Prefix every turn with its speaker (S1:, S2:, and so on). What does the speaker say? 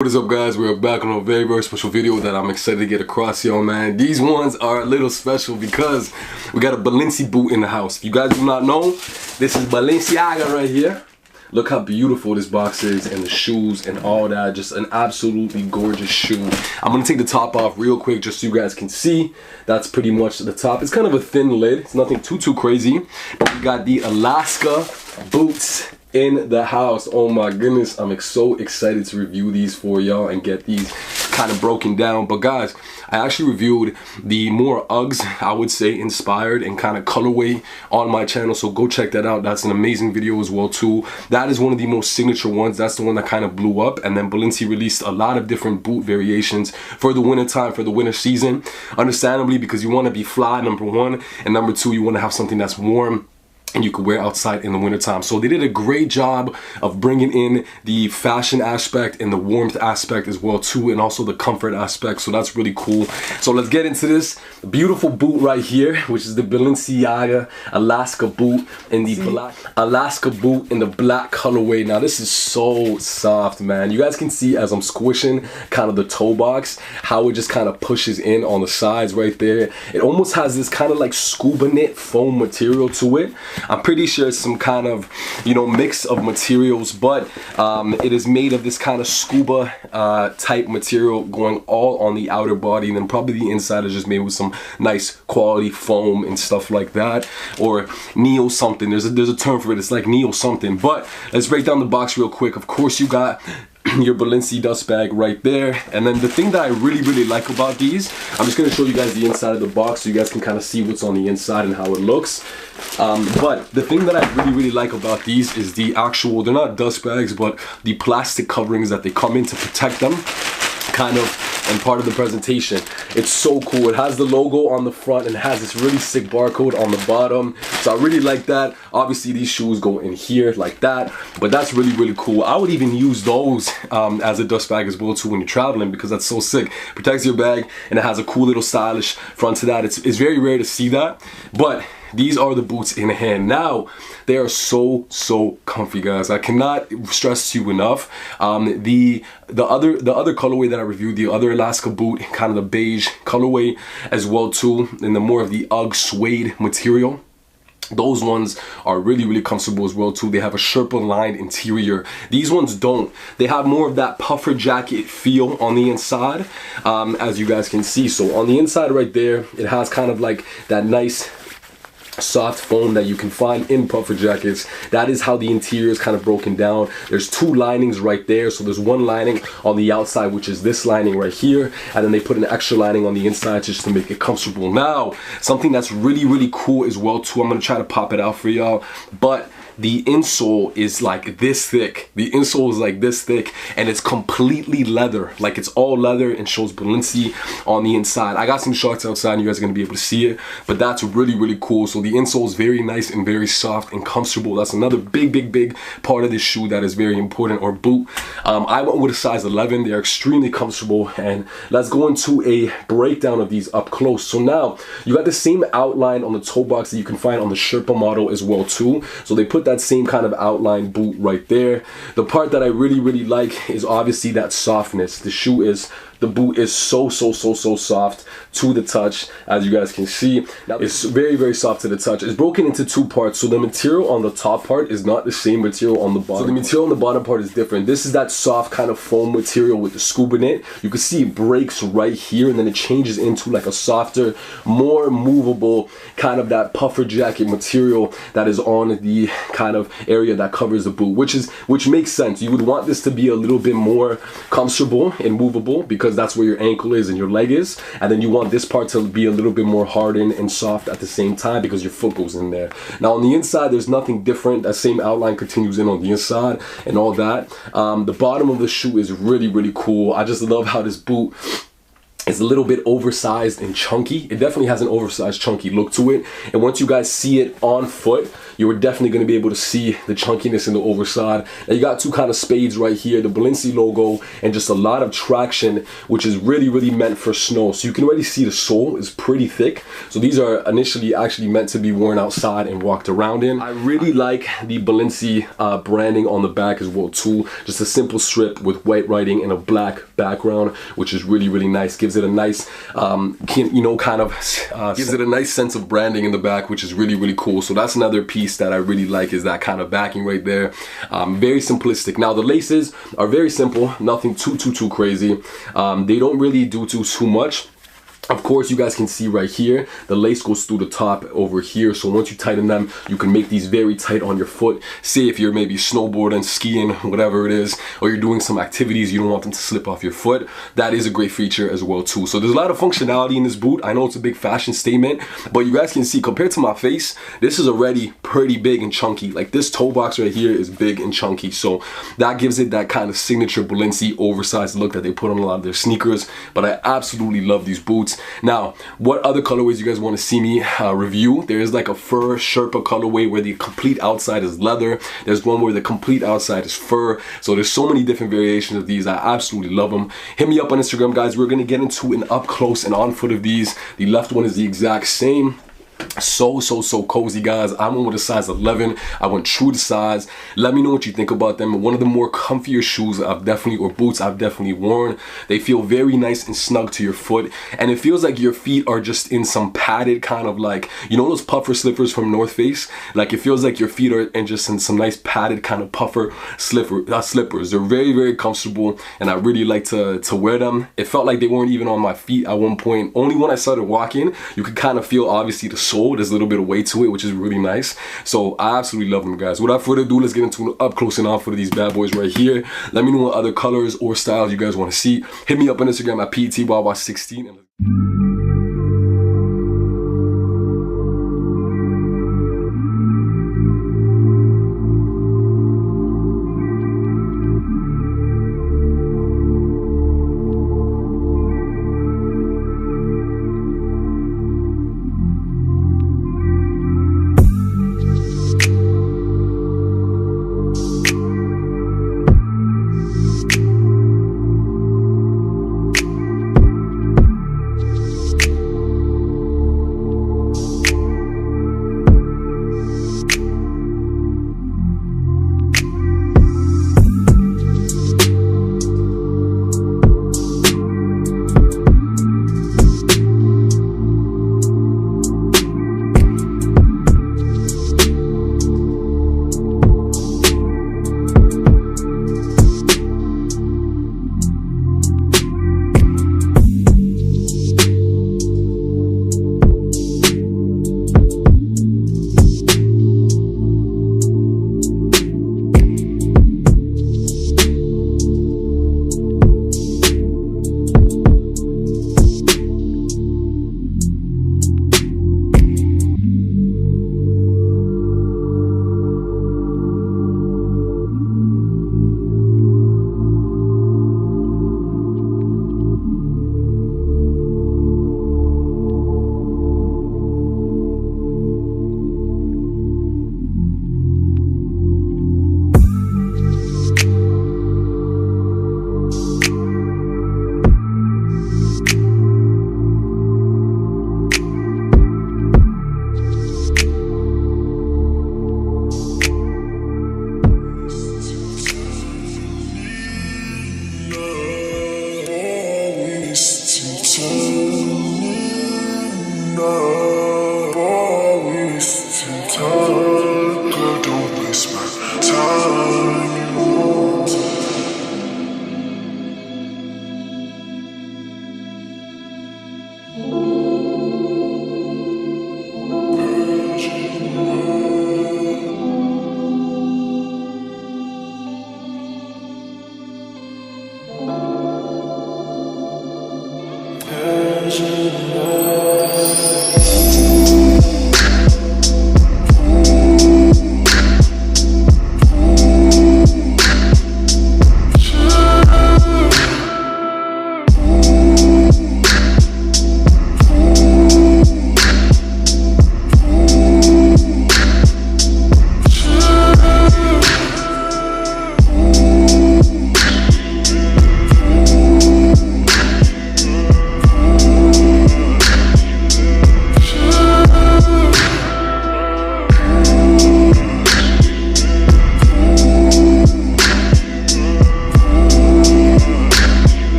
S1: What is up, guys? We're back on a very special video that I'm excited to get across, y'all, man. These ones are a little special because we got a Balenciaga boot in the house. If you guys do not know, this is Balenciaga right here. Look how beautiful this box is, and the shoes and all that. Just an absolutely gorgeous shoe. I'm gonna take the top off real quick just so you guys can see. That's pretty much the top. It's kind of a thin lid. It's nothing too crazy. But we got the Alaska boots in the house. Oh my goodness, I'm so excited to review these for y'all and get these kind of broken down. But guys, I actually reviewed the more Uggs, I would say, inspired and kind of colorway on my channel, so go check that out. That's an amazing video as well too. That is one of the most signature ones. That's the one that kind of blew up, and then Balenciaga released a lot of different boot variations for the winter time, for the winter season, understandably, because you want to be fly, number one, and number two, you want to have something that's warm and you could wear outside in the wintertime. So they did a great job of bringing in the fashion aspect and the warmth aspect as well too, and also the comfort aspect. So that's really cool. So let's get into this beautiful boot right here, which is the Balenciaga Alaska boot in the black colorway. Now this is so soft, man. You guys can see as I'm squishing kind of the toe box how it just kind of pushes in on the sides right there. It almost has this kind of like scuba knit foam material to it. I'm pretty sure it's some kind of, you know, mix of materials, but it is made of this kind of scuba type material going all on the outer body, and then probably the inside is just made with some nice quality foam and stuff like that, or neo something. There's a term for it. It's like neo something. But let's break down the box real quick. Of course, you got your Balenciaga dust bag right there, and then the thing that I really like about these, I'm just going to show you guys the inside of the box so you guys can kind of see what's on the inside and how it looks. But the thing that I really like about these is the actual, they're not dust bags, but the plastic coverings that they come in to protect them, kind of, and part of the presentation. It's so cool. It has the logo on the front and it has this really sick barcode on the bottom, so I really like that. Obviously these shoes go in here like that, but that's really cool. I would even use those as a dust bag as well too when you're traveling, because that's so sick. Protects your bag and it has a cool little stylish front to that. It's very rare to see that, but these are the boots in hand. Now, they are so comfy, guys. I cannot stress to you enough. The other colorway that I reviewed, the other Alaska boot, kind of the beige colorway as well too, and the more of the Ugg suede material. Those ones are really comfortable as well too. They have a Sherpa lined interior. These ones don't. They have more of that puffer jacket feel on the inside, as you guys can see. So on the inside right there, it has kind of like that nice soft foam that you can find in puffer jackets. That is how the interior is kind of broken down. There's two linings right there. So there's one lining on the outside, which is this lining right here, and then they put an extra lining on the inside just to make it comfortable. Now, something that's really cool as well too, I'm gonna try to pop it out for y'all, but the insole is like this thick. The insole is like this thick, and it's completely leather. Like, it's all leather and shows Balenciaga on the inside. I got some shots outside and you guys are gonna be able to see it, but that's really cool. So the insole is very nice and very soft and comfortable. That's another big part of this shoe that is very important, or boot. I went with a size 11. They're extremely comfortable, and let's go into a breakdown of these up close. So now you got the same outline on the toe box that you can find on the Sherpa model as well too. So they put that same kind of outline boot right there. The part that I really like is obviously that softness. The boot is so soft to the touch, as you guys can see. Now, it's very soft to the touch. It's broken into two parts, so the material on the top part is not the same material on the bottom. So the material on the bottom part is different. This is that soft kind of foam material with the scuba knit. You can see it breaks right here, and then it changes into like a softer, more movable kind of that puffer jacket material that is on the kind of area that covers the boot, which makes sense. You would want this to be a little bit more comfortable and movable, because that's where your ankle is and your leg is, and then you want this part to be a little bit more hardened and soft at the same time because your foot goes in there. Now on the inside, there's nothing different. That same outline continues in on the inside and all that. The bottom of the shoe is really cool. I just love how this boot It's a little bit oversized and chunky. It definitely has an oversized, chunky look to it. And once you guys see it on foot, you're definitely going to be able to see the chunkiness in the overside. Now you got two kind of spades right here, the Balenciaga logo, and just a lot of traction, which is really, really meant for snow. So you can already see the sole is pretty thick. So these are initially actually meant to be worn outside and walked around in. I really like the Balenciaga branding on the back as well too. Just a simple strip with white writing and a black background, which is really, really nice. Gives it a nice, gives it a nice sense of branding in the back, which is really, really cool. So that's another piece that I really like, is that kind of backing right there. Very simplistic. Now the laces are very simple, nothing too crazy. They don't really do too much. Of course, you guys can see right here, the lace goes through the top over here. So once you tighten them, you can make these very tight on your foot. Say if you're maybe snowboarding, skiing, whatever it is, or you're doing some activities, you don't want them to slip off your foot. That is a great feature as well too. So there's a lot of functionality in this boot. I know it's a big fashion statement, but you guys can see compared to my face, this is already pretty big and chunky. Like this toe box right here is big and chunky. So that gives it that kind of signature Balenciaga oversized look that they put on a lot of their sneakers. But I absolutely love these boots. Now, what other colorways you guys want to see me review? There is like a fur Sherpa colorway where the complete outside is leather. There's one where the complete outside is fur. So there's so many different variations of these. I absolutely love them. Hit me up on Instagram, guys. We're going to get into an up close and on foot of these. The left one is the exact same. So cozy, guys. I went with a size 11. I went true to size. Let me know what you think about them. One of the more comfier shoes I've definitely, or boots I've definitely worn. They feel very nice and snug to your foot, and it feels like your feet are just in some padded kind of, like, you know those puffer slippers from North Face? Like it feels like your feet are just in some nice padded kind of puffer slippers. They're very comfortable, and I really like to wear them. It felt like they weren't even on my feet at one point. Only when I started walking, you could kind of feel obviously the sole. There's a little bit of weight to it, which is really nice. So I absolutely love them, guys. Without further ado, let's get into an up close and on for these bad boys right here. Let me know what other colors or styles you guys want to see. Hit me up on Instagram at PETWawa16.